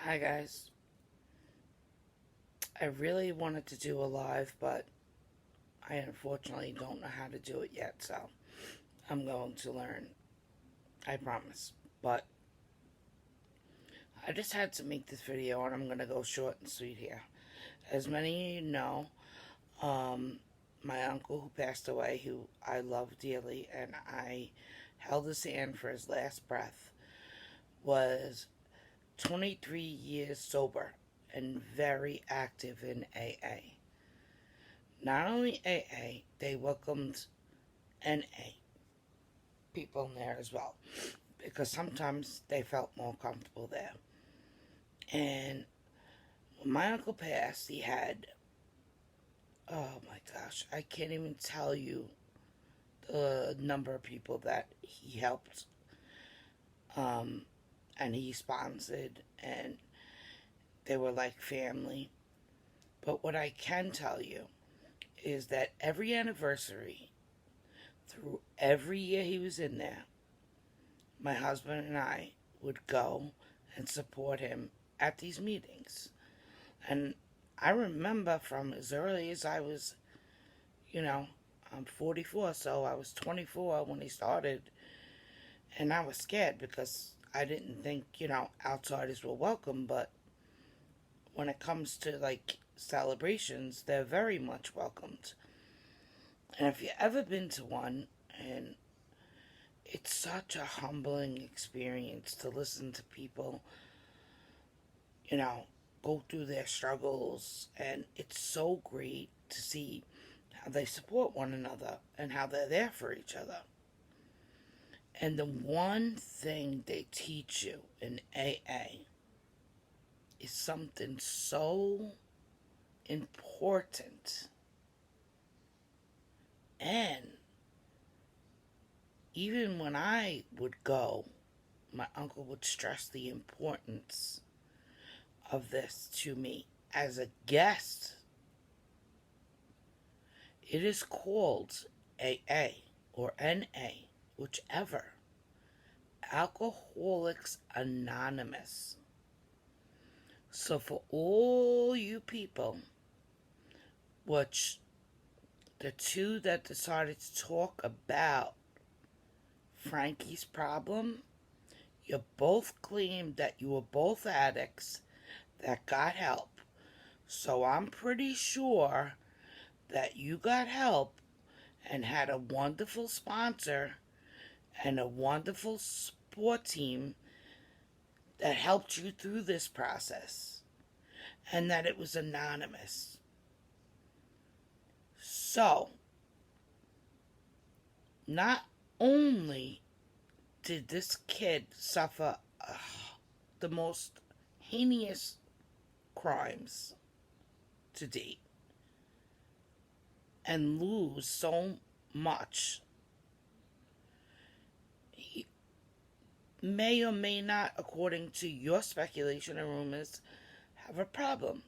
Hi guys. I really wanted to do a live, but I unfortunately don't know how to do it yet, so I'm going to learn. I promise. But I just had to make this video and I'm going to go short and sweet here. As many of you know, my uncle who passed away, who I love dearly and I held his hand for his last breath, was 23 years sober and very active in AA. Not only AA, they welcomed NA people in there as well, because sometimes they felt more comfortable there. And when my uncle passed, he had, oh my gosh, I can't even tell you the number of people that he helped, and he sponsored, and they were like family. But what I can tell you is that every anniversary, through every year he was in there, my husband and I would go and support him at these meetings. And I remember from as early as I was, I'm 44, so I was 24 when he started. And I was scared because I didn't think, outsiders were welcome. But when it comes to like celebrations, they're very much welcomed. And if you've ever been to one, and it's such a humbling experience to listen to people, go through their struggles. And it's so great to see how they support one another and how they're there for each other. And the one thing they teach you in AA is something so important. And even when I would go, my uncle would stress the importance of this to me as a guest. It is called AA or NA, whichever. Alcoholics Anonymous. So for all you people, which the two that decided to talk about Frankie's problem, you both claimed that you were both addicts that got help. So I'm pretty sure that you got help and had a wonderful sponsor and a wonderful support team that helped you through this process, and that it was anonymous. So, not only did this kid suffer the most heinous crimes to date and lose so much, he may or may not, according to your speculation and rumors, have a problem.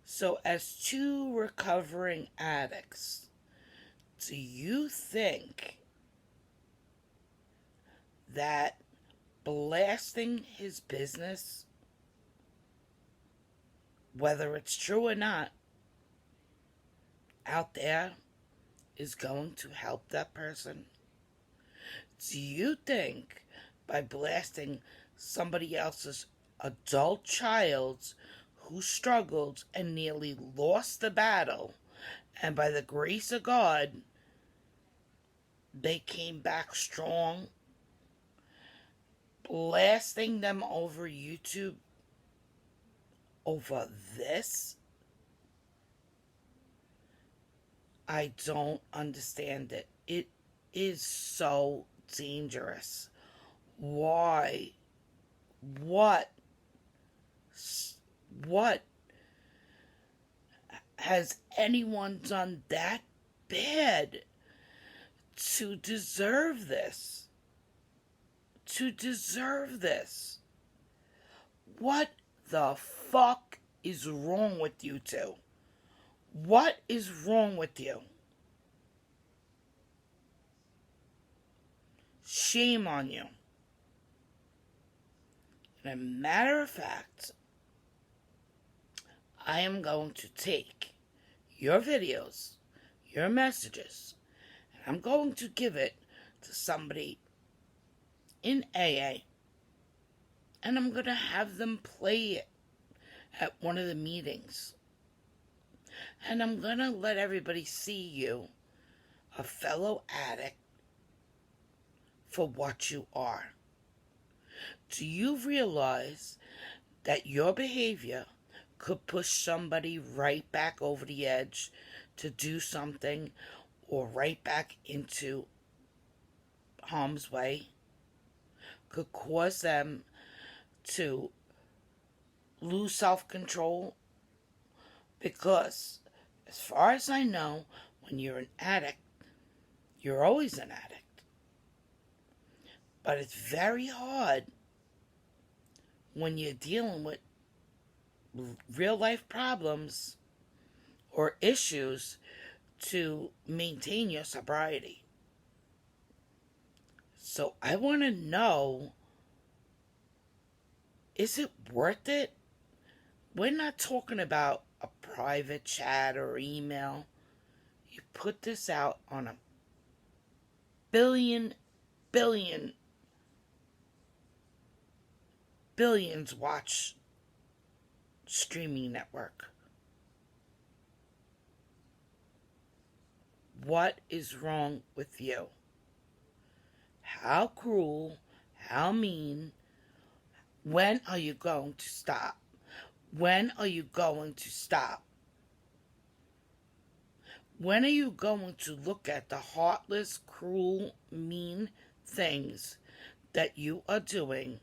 So, as two recovering addicts, do you think that blasting his business, whether it's true or not, out there is going to help that person? Do you think by blasting somebody else's adult child who struggled and nearly lost the battle, and by the grace of God, they came back strong, blasting them over YouTube over this? I don't understand it. It is so dangerous. Why? What has anyone done that bad to deserve this? To deserve this? What the fuck is wrong with you two? What is wrong with you? Shame on you. And a matter of fact, I am going to take your videos, your messages, and I'm going to give it to somebody in AA, and I'm going to have them play it at one of the meetings. And I'm going to let everybody see you, a fellow addict, for what you are. Do you realize that your behavior could push somebody right back over the edge to do something, or right back into harm's way? Could cause them to lose self-control? Because as far as I know, when you're an addict, you're always an addict. But it's very hard when you're dealing with real life problems or issues to maintain your sobriety. So I want to know, is it worth it? We're not talking about a private chat or email. You put this out on a billions watch streaming network. What is wrong with you? How cruel, how mean? When are you going to stop? When are you going to stop? When are you going to look at the heartless, cruel, mean things that you are doing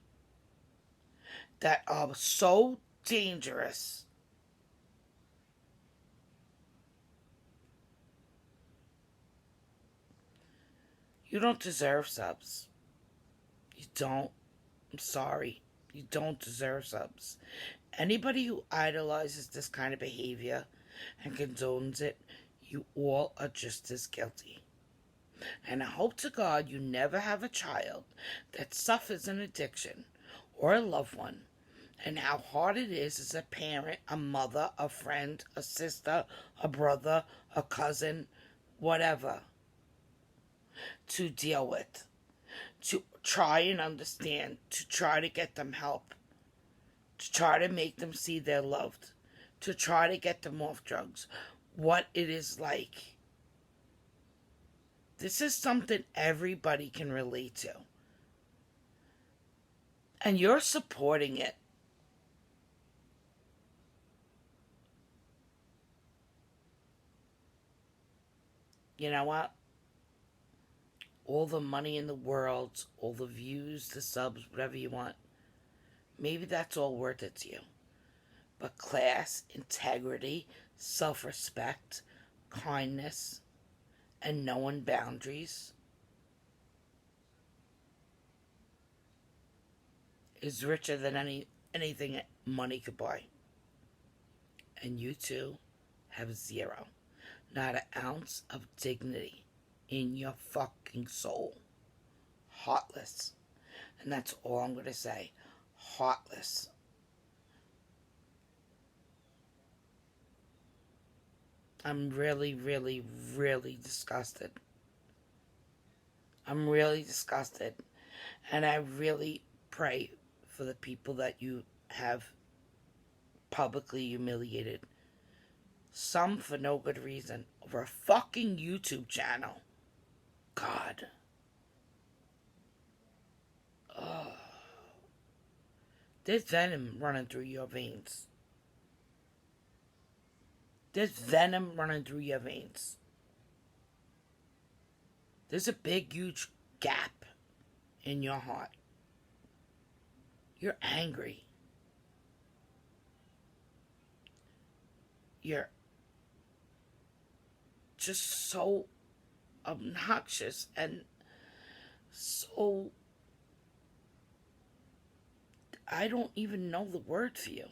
that are so dangerous? You don't deserve subs. You don't. I'm sorry. You don't deserve subs. Anybody who idolizes this kind of behavior and condones it, you all are just as guilty. And I hope to God you never have a child that suffers an addiction, or a loved one, and how hard it is as a parent, a mother, a friend, a sister, a brother, a cousin, whatever, to deal with, to try and understand, to try to get them help, to try to make them see they're loved, to try to get them off drugs, what it is like. This is something everybody can relate to. And you're supporting it. You know what? All the money in the world, all the views, the subs, whatever you want, maybe that's all worth it to you. But class, integrity, self-respect, kindness, and knowing boundaries is richer than anything money could buy. And you two have zero. Not an ounce of dignity in your fucking soul. Heartless. And that's all I'm going to say. Heartless. I'm really, really, really disgusted. I'm really disgusted. And I really pray for the people that you have publicly humiliated. Some for no good reason. Over a fucking YouTube channel. God. Oh. There's venom running through your veins. There's venom running through your veins. There's a big, huge gap in your heart. You're angry. You're just so obnoxious and so... I don't even know the word for you.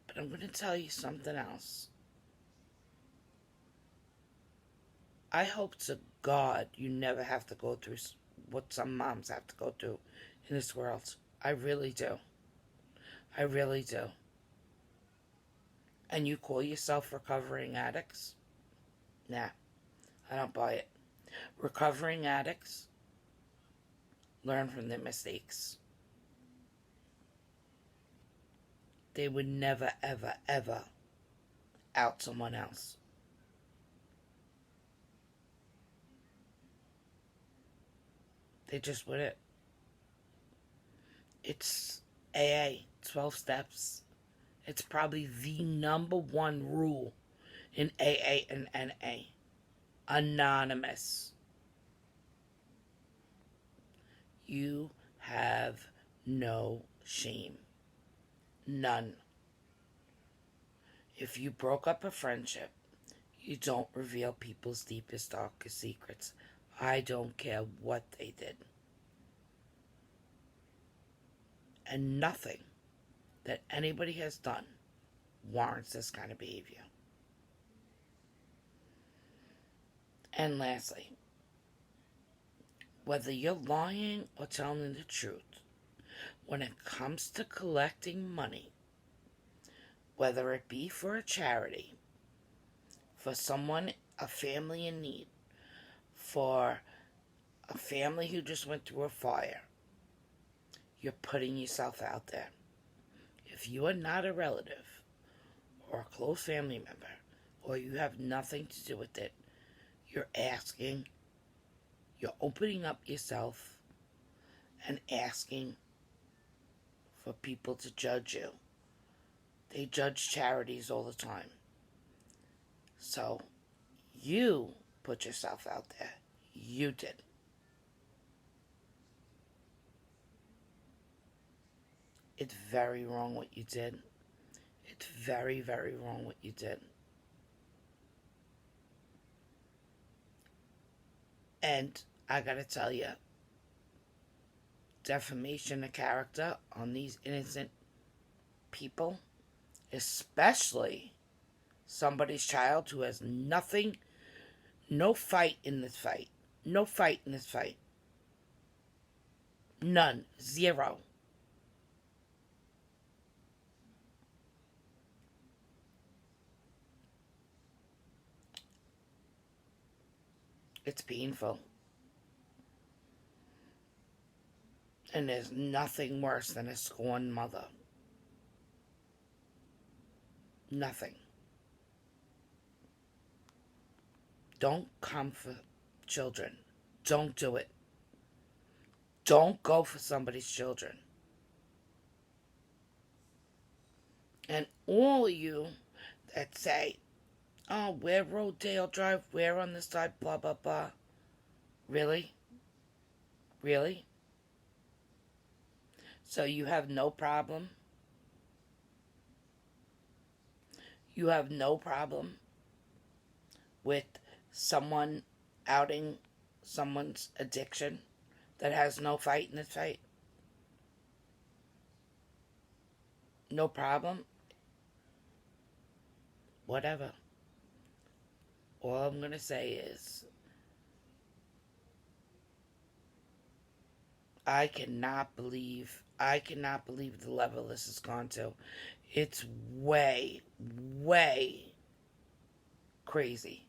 But I'm going to tell you something else. I hope to God you never have to go through what some moms have to go through in this world. I really do. I really do. And you call yourself recovering addicts? Nah, I don't buy it. Recovering addicts learn from their mistakes. They would never, ever, ever out someone else. They just wouldn't. It's AA, 12 steps. It's probably the number one rule in AA and NA. Anonymous. You have no shame. None. If you broke up a friendship, you don't reveal people's deepest, darkest secrets. I don't care what they did. And nothing that anybody has done warrants this kind of behavior. And lastly, whether you're lying or telling the truth, when it comes to collecting money, whether it be for a charity, for someone, a family in need, for a family who just went through a fire, you're putting yourself out there. If you are not a relative or a close family member, or you have nothing to do with it, you're asking, you're opening up yourself and asking for people to judge you. They judge charities all the time. So, you put yourself out there. You did. It's very wrong what you did. It's very, very wrong what you did. And I gotta tell you, defamation of character on these innocent people, especially somebody's child who has nothing, no fight in this fight. No fight in this fight. None. Zero. It's painful. And there's nothing worse than a scorned mother. Nothing. Don't come for children. Don't do it. Don't go for somebody's children. And all of you that say, oh, we're Rodale Drive, we're on this side, blah, blah, blah. Really? Really? So you have no problem? You have no problem with someone outing someone's addiction that has no fight in this fight? No problem? Whatever. All I'm going to say is, I cannot believe the level this has gone to. It's way, way crazy.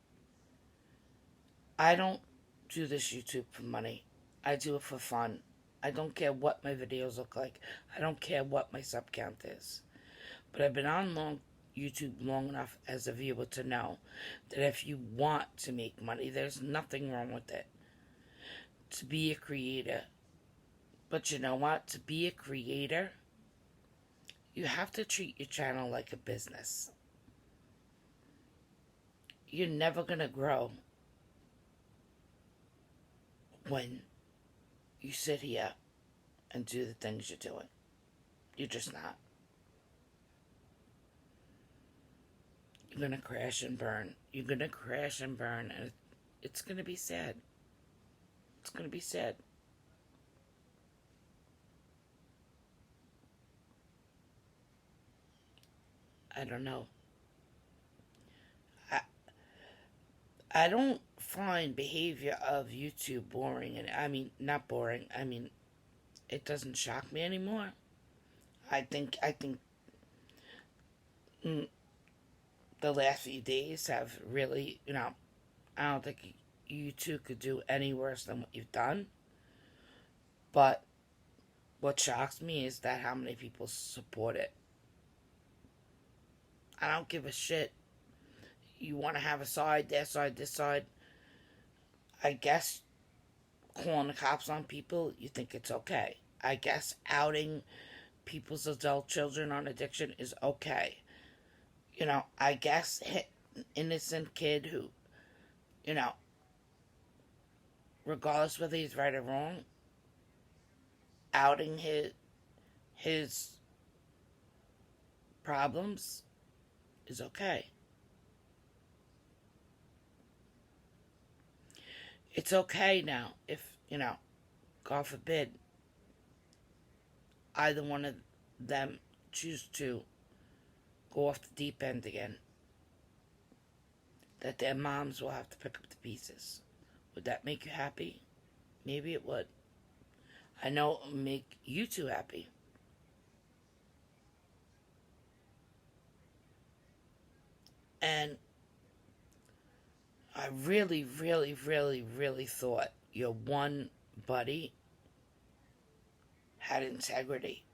I don't do this YouTube for money. I do it for fun. I don't care what my videos look like. I don't care what my sub count is. But I've been on YouTube long enough as a viewer to know that if you want to make money, there's nothing wrong with it. To be a creator. But you know what? To be a creator, you have to treat your channel like a business. You're never going to grow when you sit here and do the things you're doing. You're just not. You're going to crash and burn. You're going to crash and burn, and it's going to be sad. It's going to be sad. I don't know. I don't find behavior of YouTube boring, and I mean, not boring, I mean, it doesn't shock me anymore. I think mm, the last few days have really, I don't think you two could do any worse than what you've done. But what shocks me is that how many people support it. I don't give a shit. You want to have a side, their side, this side. I guess calling the cops on people, you think it's okay. I guess outing people's adult children on addiction is okay. I guess innocent kid who, you know, regardless whether he's right or wrong, outing his problems is okay. It's okay now if, God forbid, either one of them choose to go off the deep end again, that their moms will have to pick up the pieces. Would that make you happy? Maybe it would. I know it would make you two happy. And I really, really, really, really thought your one buddy had integrity,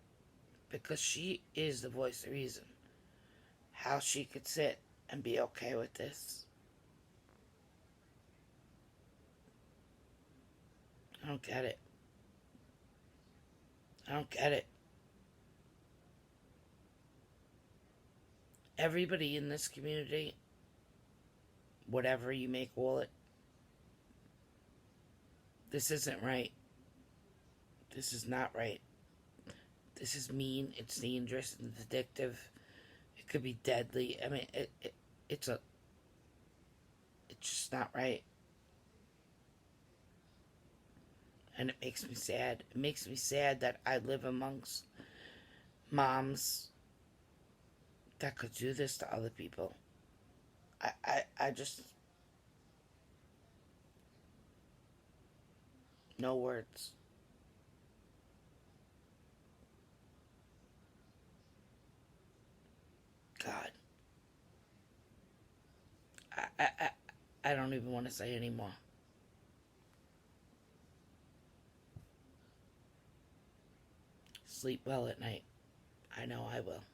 because she is the voice of reason. How she could sit and be okay with this, I don't get it. I don't get it. Everybody in this community, whatever you may call it, this isn't right. This is not right. This is mean. It's dangerous. It's addictive. It could be deadly. I mean, it's just not right. And it makes me sad. It makes me sad that I live amongst moms that could do this to other people. I just, no words. God. I don't even want to say anymore. Sleep well at night. I know I will.